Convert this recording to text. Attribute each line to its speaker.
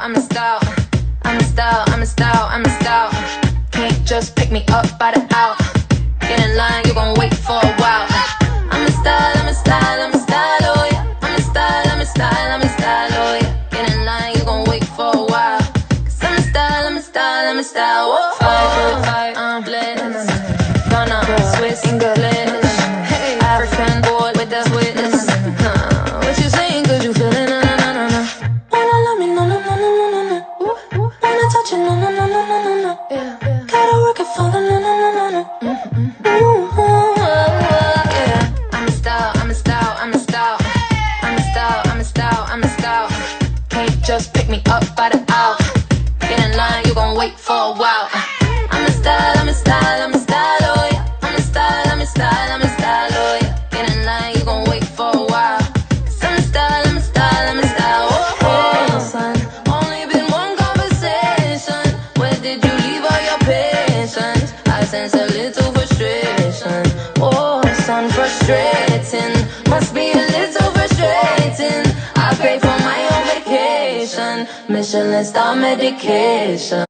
Speaker 1: I'm a style, I'm a style, I'm a style, I'm a style. Can't just pick me up by the hour. Get in line, you gon' wait for a while. I'm a style, I'm a style, I'm a style, oh yeah. I'm a style, I'm a style, I'm a style, oh yeah. Get in line, you gon' wait for a while. Cause I'm a style, I'm a style, I'm a style, oh. Five, bliss, Ghana, Swiss, English, African boy with the Swiss. What you saying, cause you feeling wanna love me, no, no, no, no, no, no, no. Wanna touch it, no, no, no, no, no, no, no. Gotta work it for the no, no, no, no, no. Yeah. I'm a style, I'm a style, I'm a style. I'm a style, I'm a style, I'm a style. Can't just pick me up by the hour. Get in line, you gon' wait for a while. I'm a style, I'm a style, I'm a style, oh yeah. I'm a style, I'm a style, I'm a style, oh yeah. Get in line, you gon' wait for a while. Cause I'm a style, I'm a style, I'm a style, oh, oh. Son, only been one conversation. Where did you leave all your patience? I sense a little frustration. Oh, son, frustrating. Must be a little frustrating. I pay for my own vacation. Michelin star medication.